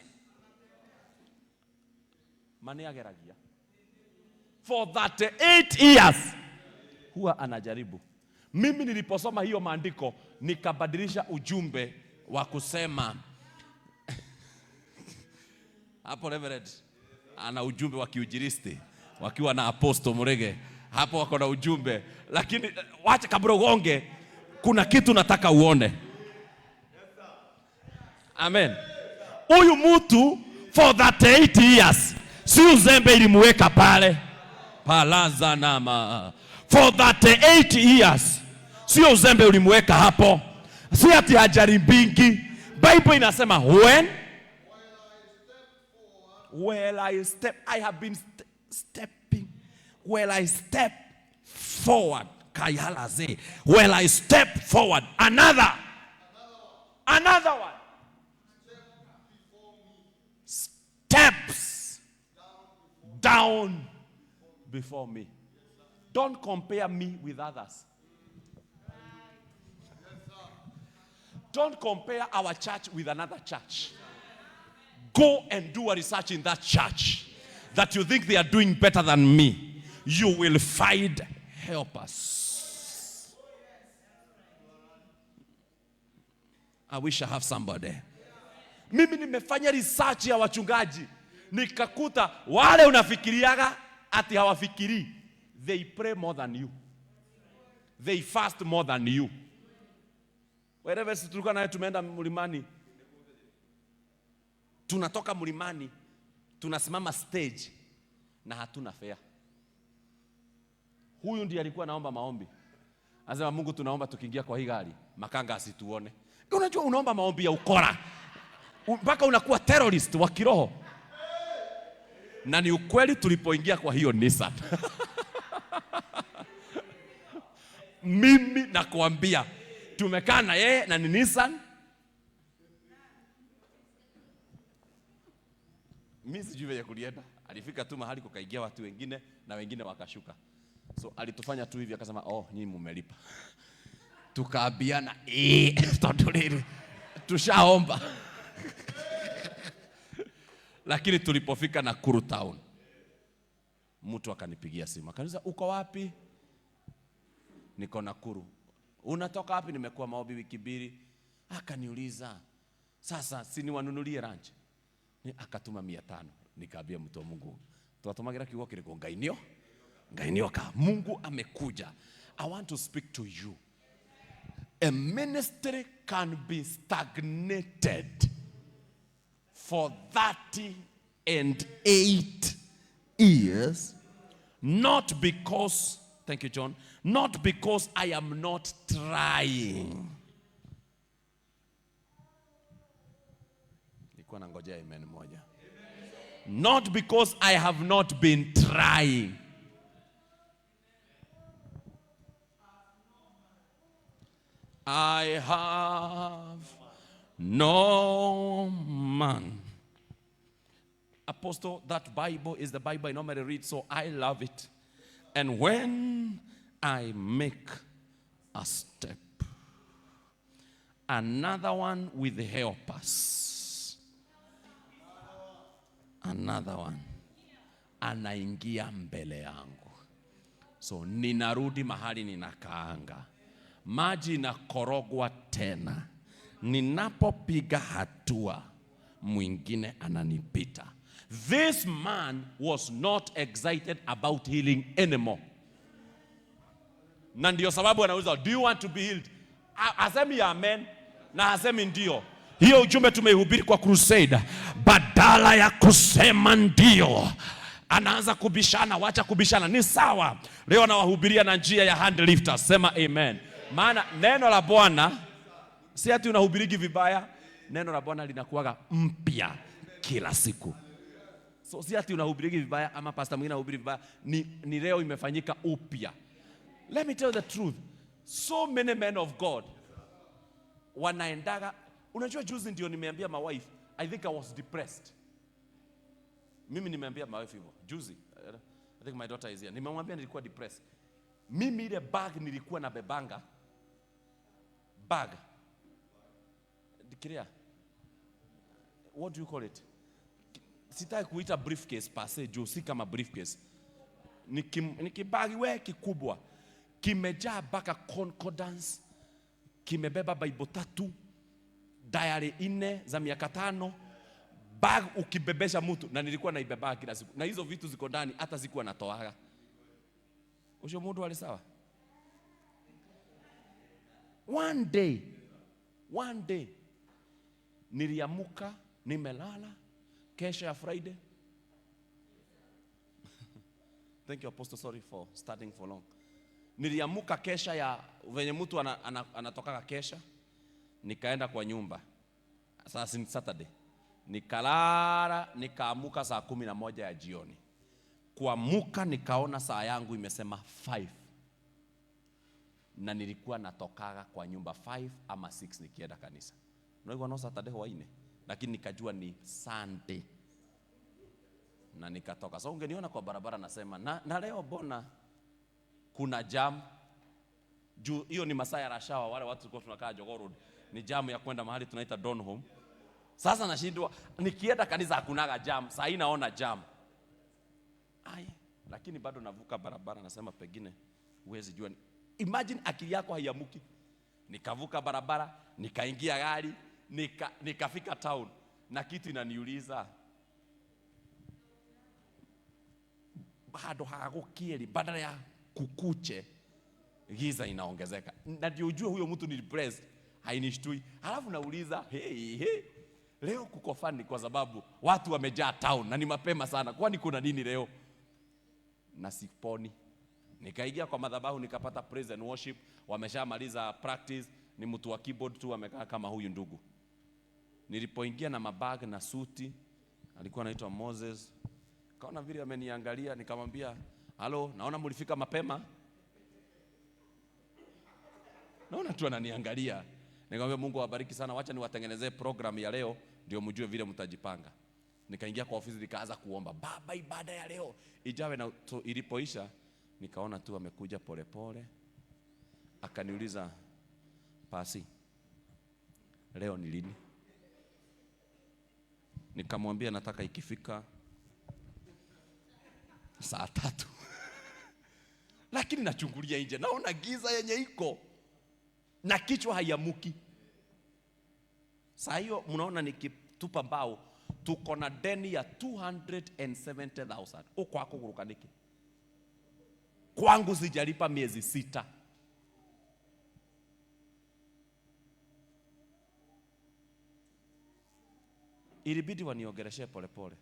Mani ageragia. For 38 years. Huwa anajaribu. Mimi niliposoma hiyo maandiko nikabadilisha ujumbe wa kusema hapo Reverend ana ujumbe wa kiujiristi wakiwa na Apostle Murege hapo wako na ujumbe, lakini wacha kabla uonge kuna kitu nataka uone. Amen. Huyu mtu for 38 years si uzembe ilimuweka pale palaza nama. For 38 years sio uzembe ulimuweka hapo, si ati hajaribingi. Bible inasema I have been stepping. Well, I step forward. Kayalaze. Well, I step forward. Another one. Steps down before me. Don't compare me with others. Don't compare our church with another church. Go and do a research in that church that you think they are doing better than me. You will find helpers. I wish I have somebody. Mimi nimefanya research ya wachungaji. Nikakuta wale unafikiriaga ati hawafikiri. They pray more than you. They fast more than you. Wherever tulikuwa naye tumeenda mlimani. Tunatoka mlimani. Tunasimama stage. Na hatuna fare. Huyu ndiye alikuwa naomba maombi. Anasema Mungu tunaomba tukiingia kwa hii gari. Makanga asituone. Unajua unaomba maombi ya ukora. Mpaka unakuwa terrorist wa kiroho. Na ni ukweli tulipoingia kwa hiyo Nissan. Mimi nakuambia tumekaa na yeye na ni Nissan. Mimi sijui vile kulienda. Alifika tu mahali kukaingia watu wengine na wengine wakashuka. So alitufanya tu hivi akasema nyinyi mmelipa. Tukaabiana tutolele. Tushaomba. Lakini tulipofika Nakuru town, mtu akanipigia simu. Akaniuliza uko wapi? Niko Nakuru. Unatoka wapi? Nimekuwa maombi wiki mbili. Akaniuliza sasa si niwanunulie lunch. Akatuma 500. Nikaambia mtu wa Mungu, tuwatumagira kiugo kiriko ngainio ka Mungu amekuja. I want to speak to you. A ministry can be stagnated for 38 years, not because, thank you John, not because I am not trying. Nilikuwa nangojea amen moja. Not because I have not been trying. I have no man. Apostle, that Bible is the Bible I normally read, so I love it. And when I make a step, another one with helpers. Another one anaingia mbele yangu. So ninarudi mahali ninakaanga, maji inakorogwa tena. Ninapopiga hatua, mwingine ananipita. This man was not excited about healing anymore. Na ndio sababu anauliza, do you want to be healed? Asemi amen na asemi ndio. Hiyo ujumbe tumeihubiri kwa crusade. Badala ya kusema ndio, anaanza kubishana. Wacha kubishana, ni sawa. Leo nawahubiria na njia ya hand lifters. Sema amen. Maana neno la Bwana si ati unahubiriki vibaya. Neno la Bwana linakuwaga mpya kila siku. So si ati unahubiriki vibaya ama pastor mwingine anahubiri vibaya. Ni leo imefanyika upya. Let me tell you the truth. So many men of God wanaendaga. Unajua juzi ndio nimeambia my wife, I think I was depressed. Mimi nimeambia my wife hivyo juzi. I think my daughter is here. Nimemwambia nilikuwa depressed. Mimi ile bag nilikuwa na bebanga. Bag. Dikiria. What do you call it? Sitaki kuita briefcase pase juu si kama briefcase. Nikibagi we kikubwa. Kimejaa baka concordance. Kimebeba Bible 3. Diary 4 za miaka 5. Bag ukibebesha mtu, na nilikuwa naibeba kila siku. Na hizo vitu ziko ndani hata sikuwa natoaga. Usho mtu wale sawa? One day niliamuka, nimelala kesha ya Friday. Thank you Apostle, sorry for starting for long. Niliamuka kesha ya venye mtu anatoka kesha, nikaenda kwa nyumba. Sasa ni Saturday. Nikalala, nikaamuka saa 11 ya jioni. Kuamuka nikaona saa yangu imesema 5. Na nilikuwa natokaga kwa nyumba 5 ama 6 nikienda kanisa. Unajua no Saturday wa 4, lakini nikajua ni Sunday. Na nikatoka. So ungeniona kwa barabara nasema na leo bona kuna jam. Juu hiyo ni masaa ya rashawa, wale watu tulikuwa tunakaa Jogoo Road. Ni jam ya kwenda mahali tunaita Donholm. Sasa nashindwa nikienda kanisa hakunaga jam, saa hii naona jam. Lakini bado navuka barabara nasema pengine huwezi jua. Imagine akili yako haiamuki. Nikavuka barabara, nikaingia gari, nikafika town na kitu inaniuliza bado hakukieli, badala ya kukuche giza inaongezeka. Na ndio ujue huyo mtu ni depressed, hainishtui. Halafu nauliza, hey, leo kuko fani kwa sababu watu wamejaa town na ni mapema sana. Kwani kuna nini leo? Na siponi. Nikaingia kwa madhabahu nikapata praise and worship. Wameshamaliza practice, ni mtu wa keyboard tu amekaa kama huyu ndugu. Nilipoingia na mabag na suti, alikuwa anaitwa Moses. Kaona vile ameniangalia, nikamwambia, "Halo, naona mlifika mapema." Naona tu ananiangalia. Nikamwambia, "Mungu awabariki sana, wacha niwatengenezee program ya leo ndio mjue vile mtajipanga." Nikaingia kwa ofisi nikaanza kuomba, "Baba, ibada ya leo ijawe." Na ilipoisha nikaona tu amekuja polepole. Akaniuliza, "Pasi, leo ni lini?" Nikamwambia nataka ikifika saa 3. Lakini nachungulia nje, naona giza yenye iko na kichwa haiamuki. Saa hiyo mnaona nikitupa mbao, tuko na deni ya 270,000. Uko wako kurukaniki. Kwangu sijalipa miezi 6. Ilibidi waniongeleshe polepole.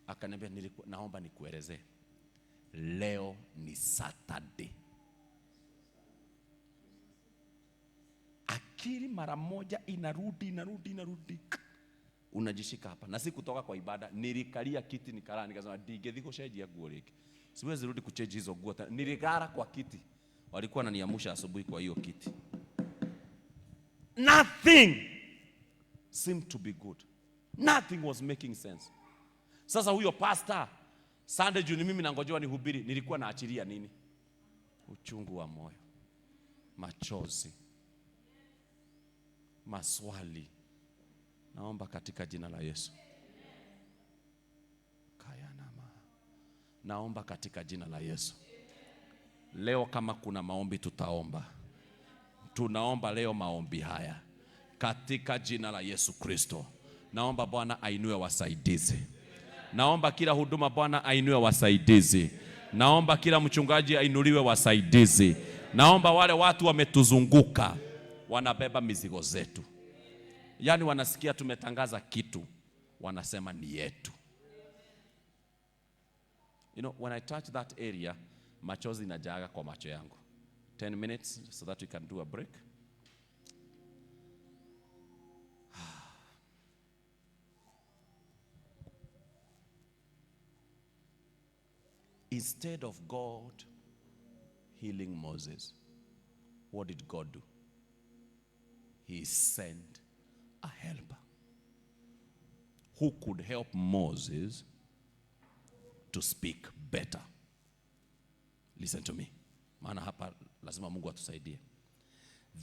Akaniambia, naomba nikuelezee. Leo ni Saturday. Akili mara moja inarudi. Unajishika hapa. Na si kutoka kwa ibada, nilikalia kiti nikalala, nikasema digethi kushaji ya nguo leki. Siwezi rudi kucheji hizo nguo. Niligara kwa kiti. Walikuwa wananiamsha asubuhi kwa hiyo kiti. Nothing seemed to be good. Nothing was making sense. Sasa huyo pastor Sunday juu mimi nangojewa nihubiri, nilikuwa naachilia nini? Uchungu wa moyo, machozi. maswali, naomba katika jina la Yesu. Naomba katika jina la Yesu. Leo kama kuna maombi tutaomba. Tunaomba leo maombi haya katika jina la Yesu Kristo. Naomba Bwana ainue wasaidizi. Naomba kila huduma Bwana ainue wasaidizi. Naomba kila mchungaji ainuliwe wasaidizi. Naomba wale watu wametuzunguka wanabeba mizigo zetu. Yaani wanasikia tumetangaza kitu, wanasema ni yetu. You know, when I touch that area, machozi inajaga kwa macho yangu. 10 minutes so that we can do a break. Instead of God healing Moses, what did God do? He sent a helper who could help Moses to speak better. Listen to me. Maana hapa lazima Mungu atusaidie.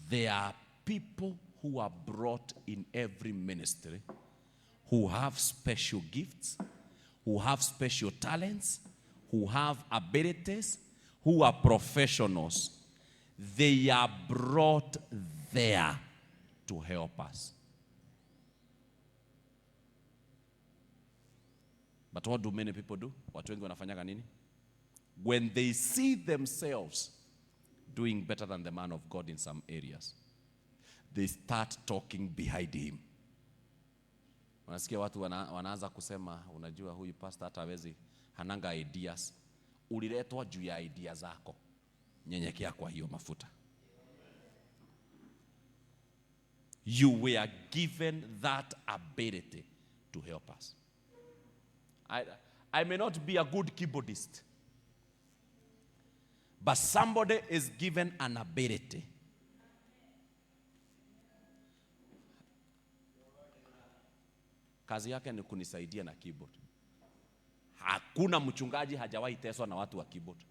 There are people who are brought in every ministry who have special gifts, who have special talents, who have abilities, who are professionals. They are brought there to help us. But what do many people do? Watu wengi wanafanyaga nini? When they see themselves doing better than the man of God in some areas, they start talking behind him. Unasikia watu wanaanza kusema, unajua huyu pastor hata hawezi, hananga ideas. Uliletwa juu ya ideas zako. Nyenyekea kwa hiyo mafuta. You were given that ability to help us. I may not be a good keyboardist, but somebody is given an ability. Kazi yake ni kunisaidia na keyboard. Hakuna mchungaji hajawahi teswa na watu wa keyboard.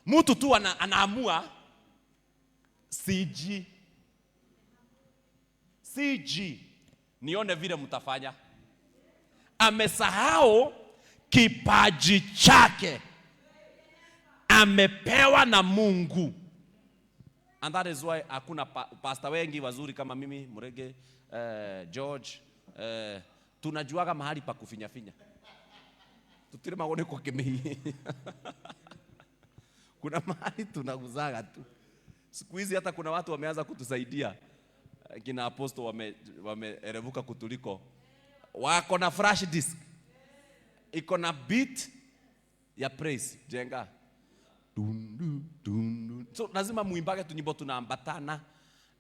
Mtu tu anaamua CG nione vile mtafanya. Amesahau kipaji chake amepewa na Mungu. And that is why hakuna pastor wengi wazuri kama mimi, Murege, George, tunajuaga mahali pa kufinya. Tutire magone kwa kemei. Kuna mahali tunaguzaga tu. Siku hizi hata kuna watu wameanza kutusaidia. Kina apostle wameerevuka kutuliko. Wako na flash disk. Iko na beat ya praise. Jenga. Dun, dun, dun. So lazima muimbage tunyimbo tunaambatana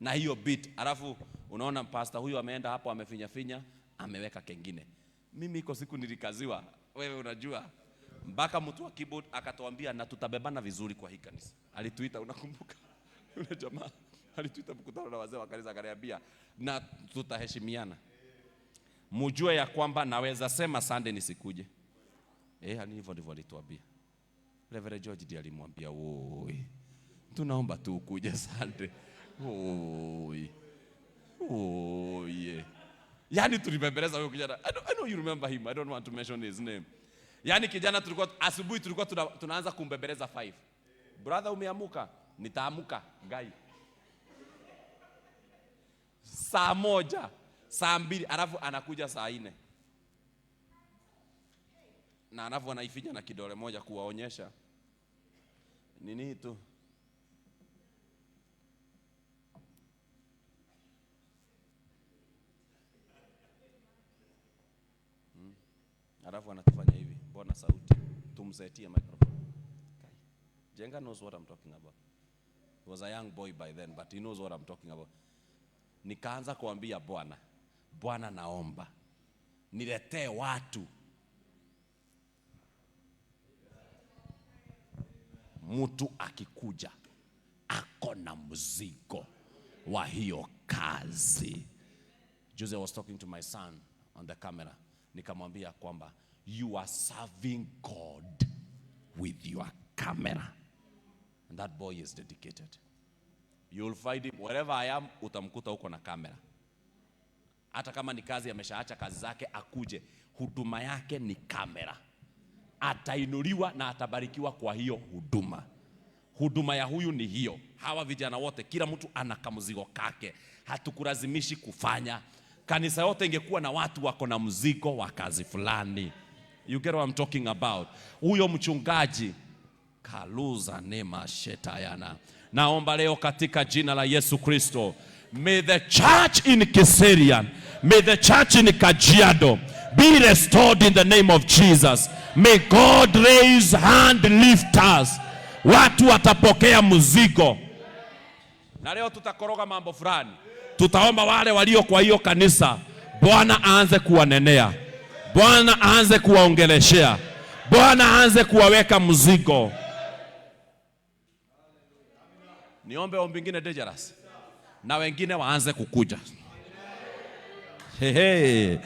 na hiyo beat. Alafu unaona pastor huyu ameenda hapo amefinya ameweka kengine. Mimi iko siku nilikaziwa. Wewe unajua mpaka mtu wa keyboard akatuambia na tutabebana vizuri kwa hii kanisa. Alituita, unakumbuka? Yule jamaa alituita mkutano na wazee wa kanisa akaniambia na tutaheshimiana. Mjue ya kwamba naweza sema Sunday nisikuje. Ani hivyo ndivyo alituambia. Reverend George ndiye alimwambia, "Oi. Tunaomba tu ukuje Sunday." Oi. Yeah. Yani tulibembeleza huyo kijana. I know you remember him. I don't want to mention his name. Yani kijana tulikuwa asubuhi tulikuwa tunaanza kumbembeleza 5. Brother umeamuka? Nitaamuka, gai. Saa 1, saa 2, alafu anakuja saa 4. Na alafu anaifinya na kidole moja kuwaonyesha nini tu. Alafu anatufanya hivi. Mbona sauti? Tumsetie microphone. Okay. Jenga knows what I'm talking about. He was a young boy by then, but he knows what I'm talking about. Nikaanza kuambia Bwana naomba niletee watu. Mtu akikuja ako na mzigo wa hiyo kazi. Jose was talking to my son on the camera. nikamwambia kwamba you are serving God with your camera. And that boy is dedicated. You'll find him wherever I am, utamkuta huko na kamera. Hata kama ni kazi ameshaacha kazi zake akuje, huduma yake ni kamera. Atainuliwa na atabarikiwa kwa hiyo huduma. Huduma ya huyu ni hiyo. Hawa vijana wote kila mtu ana kamzigo kake. Hatukulazimishi kufanya. Kanisa yote ingekuwa na watu wako na mzigo wa kazi fulani. You get what I'm talking about? Huyo mchungaji kaluza nema shetayana. Naomba leo katika jina la Yesu Kristo, may the church in Kiserian, may the church in Kajiado be restored in the name of Jesus. May God raise hand lifters. Watu watapokea mzigo. Na leo tutakoroga mambo fulani. Tutaomba wale walio kwa hiyo kanisa, Bwana aanze kuwanenea. Bwana aanze kuwaongeleshea. Bwana aanze kuwaweka mzigo. Niombe ombi lingine dangerous. Na wengine waanze kukuja. Hehe.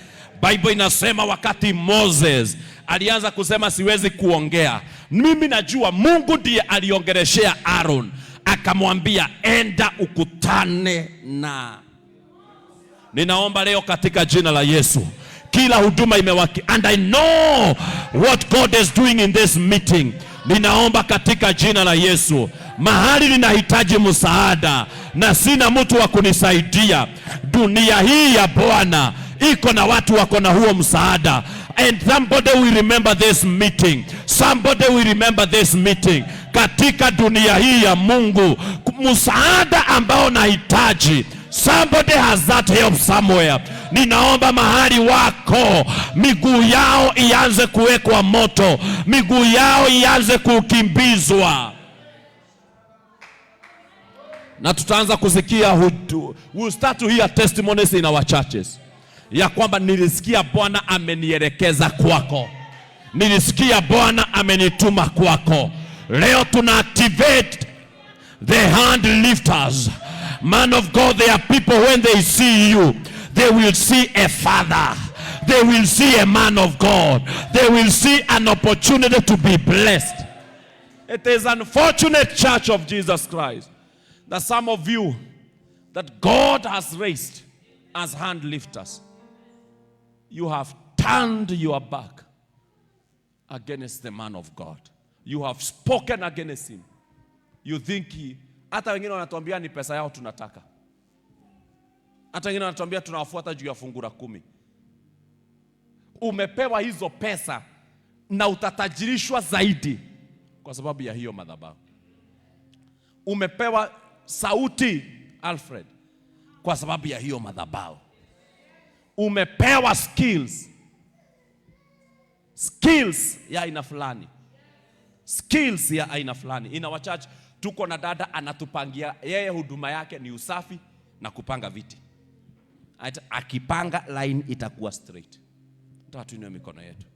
Bible inasema wakati Moses alianza kusema siwezi kuongea, mimi najua Mungu ndiye aliongeleshea Aaron, akamwambia enda ukutane na. Ninaomba leo katika jina la Yesu, kila huduma imewaki, and I know what God is doing in this meeting. Ninaomba katika jina la Yesu, mahali ninahitaji msaada na sina mtu wa kunisaidia, dunia hii ya Bwana iko na watu wako na huo msaada. And somebody will remember this meeting. Somebody will remember this meeting. Katika dunia hii ya Mungu, msaada ambao nahitaji, somebody has that help somewhere. Ninaomba mahali wako, miguu yao ianze kuwekwa moto, miguu yao ianze kukimbizwa. Na tutaanza kusikia, we'll start to hear testimonies in our churches, ya kwamba nilisikia Bwana amenielekeza kwako, nilisikia Bwana amenituma kwako. Leo tuna activate the hand lifters. Man of God, there are people when they see you, they will see a father, they will see a man of God, they will see an opportunity to be blessed. It is unfortunate, Church of Jesus Christ, that some of you that God has raised as hand lifters, you have turned your back against the man of God. You have spoken against him. You think hata wengine wanatuambia ni pesa yao tunataka. Hata wengine wanatuambia tunawafuata juu ya fungu la 10. Umepewa hizo pesa na utatajirishwa zaidi kwa sababu ya hiyo madhabahu. Umepewa sauti, Alfred, kwa sababu ya hiyo madhabahu. Umepewa skills ya aina fulani, skills ya aina fulani. In our church tuko na dada anatupangia, yeye huduma yake ni usafi na kupanga viti. Akipanga line itakuwa straight. Tuinue mikono yetu.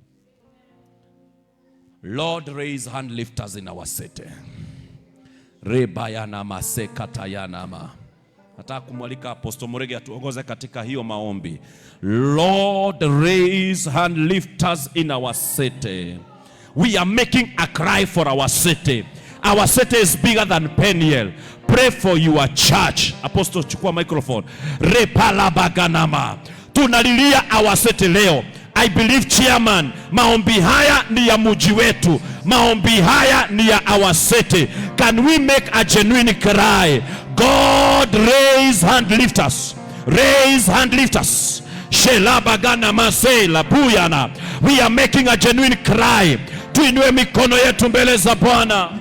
Lord, raise hand lifters in our city. Rebayana masekatayanama. Nataka kumwalika Apostle Murege atuongoze katika hiyo maombi. Lord, raise hand lifters in our city. We are making a cry for our city. Our city is bigger than Peniel. Pray for your church. Apostle, chukua microphone. Repalabaganama. Tunalilia our city leo. I believe, chairman, maombi haya ni ya mji wetu. Maombi haya ni ya our city. Can we make a genuine cry? God, raise hand lifters. Raise hand lifters. Shelabagana masela buyana. We are making a genuine cry. Tuinue mikono yetu mbele za Bwana.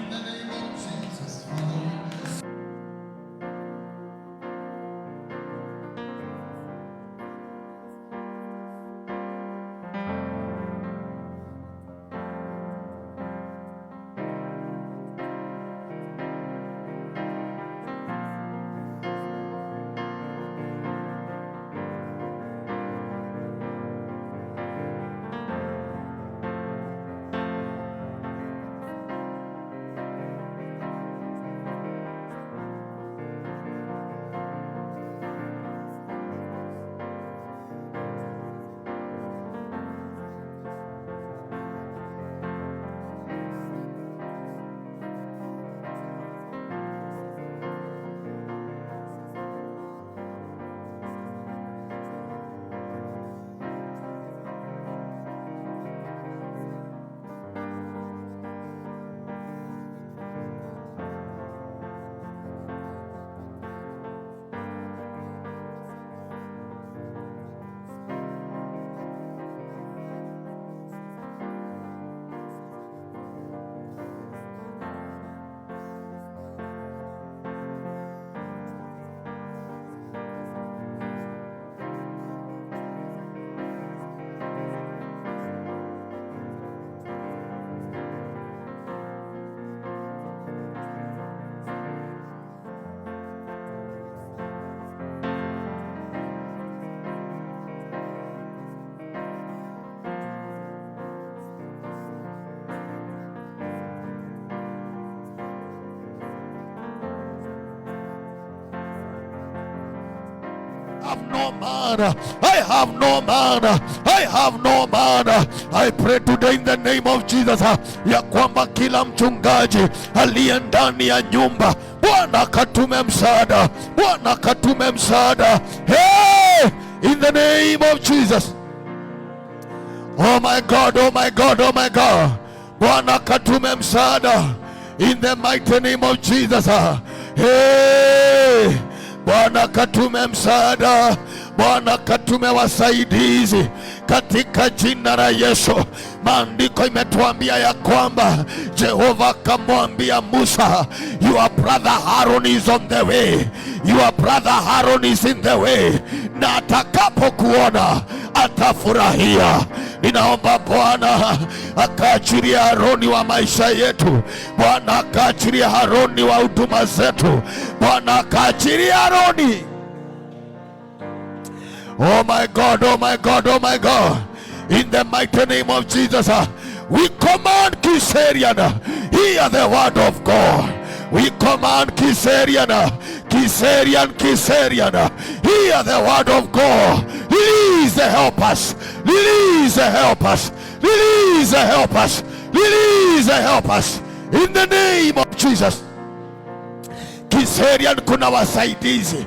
have no man. I have no man. I have no man. I pray today in the name of Jesus ya kwamba kila mchungaji aliye ndani ya nyumba, Bwana katume msaada, Bwana katume msaada. Hey, in the name of Jesus. Oh my God, oh my God, oh my God. Bwana katume msaada in the mighty name of Jesus. Hey, Bwana katume msaada, Bwana katume wasaidizi katika jina la Yesu. Maandiko imetuambia ya kwamba Jehova akamwambia Musa, your brother Aaron is on the way, your brother Aaron is in the way, na atakapokuona atafurahia. Ninaomba Bwana akaachilia Aroni wa maisha yetu, Bwana akaachilia Aroni wa huduma zetu, Bwana akaachilia Aroni. Oh my God, oh my God, oh my God. In the mighty name of Jesus, we command Kiserian, hear the word of God. We command Kiserian, Kiserian, Kiserian, hear the word of God. Release the helpers, release the helpers, release the helpers, release the helpers. In the name of Jesus. Kiserian kuna wasaidizi.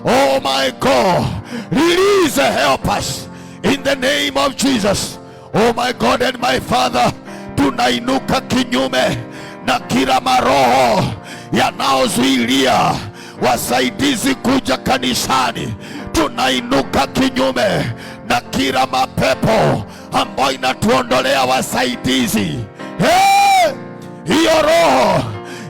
Oh my God, release the helpers in the name of Jesus. Oh my God and my Father, tunainuka kinyume na kila maroho yanaozuilia wasaidizi kuja kanisani. Tunainuka kinyume na kila mapepo ambayo inatuondolea wasaidizi. Hey! Hiyo roho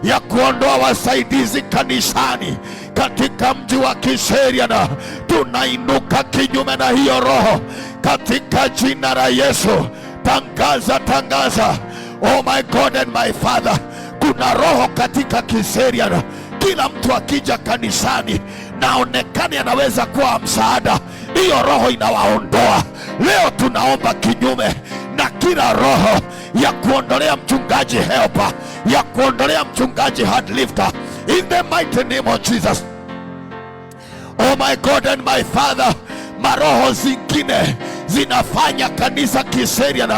ya kuondoa wasaidizi kanisani katika mji wa Kiserian, tunainuka kinyume na hiyo roho katika jina la Yesu. Tangaza, tangaza. Oh my God and my Father, kuna roho katika Kiserian, kila mtu akija kanisani naonekane anaweza kuwa msaada, hiyo roho inawaondoa. Leo tunaomba kinyume na kila roho ya kuondolea mchungaji helper, ya kuondolea mchungaji hard lifter, in the mighty name of Jesus. Oh my God and my Father, maroho zingine zinafanya kanisa Kiserian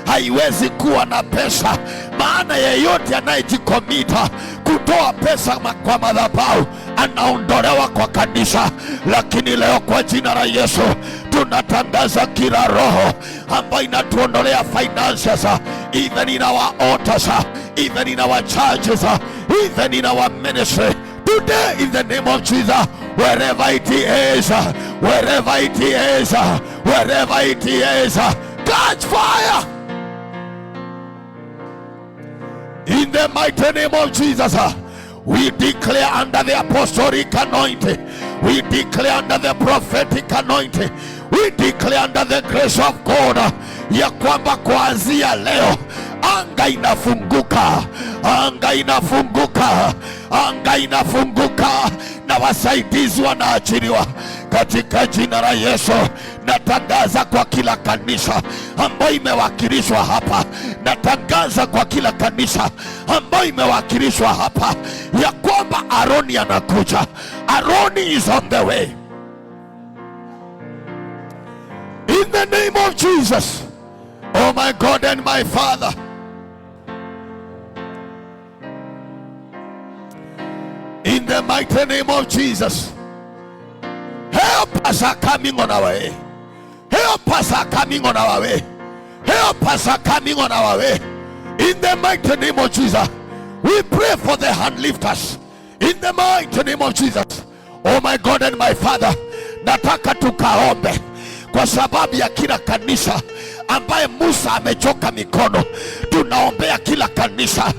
haiwezi kuwa na pesa, maana yeyote anayejikomita kutoa pesa kwa madhabahu anaondolewa kwa kanisa. Lakini leo kwa jina la Yesu tunatangaza kila roho ambayo inatuondolea finances, even in our altars, even in our churches, even in our ministry. Today in the name of Jesus, wherever it is, wherever it is, wherever it is, catch fire in the mighty name of Jesus. We declare under the apostolic anointing, we declare under the prophetic anointing, we declare under the grace of God ya kwamba kuanzia leo anga inafunguka, anga inafunguka, anga inafunguka na wasaidizi wanaachiliwa katika jina la Yesu. Natangaza kwa kila kanisa ambayo imewakilishwa hapa, natangaza kwa kila kanisa ambayo imewakilishwa hapa ya kwamba Aroni anakuja. Aroni is on the way. In the name of Jesus. Oh my God and my Father, in the mighty name of Jesus, help us are coming on our way. Help us are coming on our way. Help us are coming on our way. In the mighty name of Jesus, we pray for the hand lifters. In the mighty name of Jesus. Oh my God and my Father, nataka tukaombe kwa sababu ya kila kanisa ambaye Musa amechoka mikono. Tunaombea kila kanisa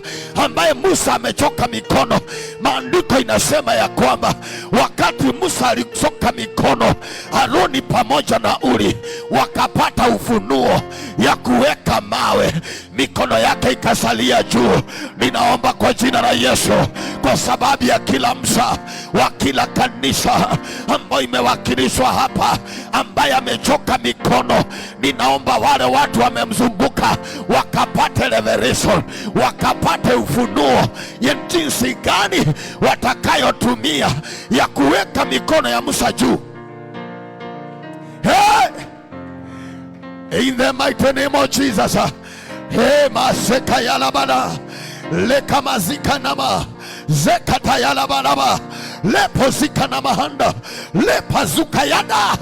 ambaye Musa amechoka mikono. Maandiko inasema ya kwamba wakati Musa alichoka mikono, Aroni pamoja na Uri wakapata ufunuo ya kuweka mawe, mikono yake ikasalia juu. Ninaomba kwa jina la Yesu, kwa sababu ya kila msa wa kila kanisa ambayo imewakilishwa hapa ambaye amechoka mikono, ninaomba wale watu wamemzunguka wakapate revelation, wakapate ufunuo ya jinsi gani watakayotumia ya kuweka mikono ya Musa juu. In the mighty name of Jesus. Hey, maseka yalabana. Leka mazika nama. Zekata yalabanaba. Lepo zika namahanda. Lepa zukayada.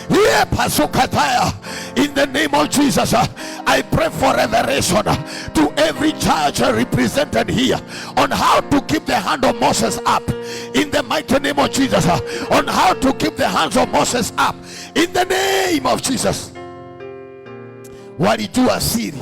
Lepa zukataya. In the name of Jesus, I pray for revelation to every church represented here on how to keep the hand of Moses up. In the mighty name of Jesus, on how to keep the hands of Moses up. In the name of Jesus. Walijua siri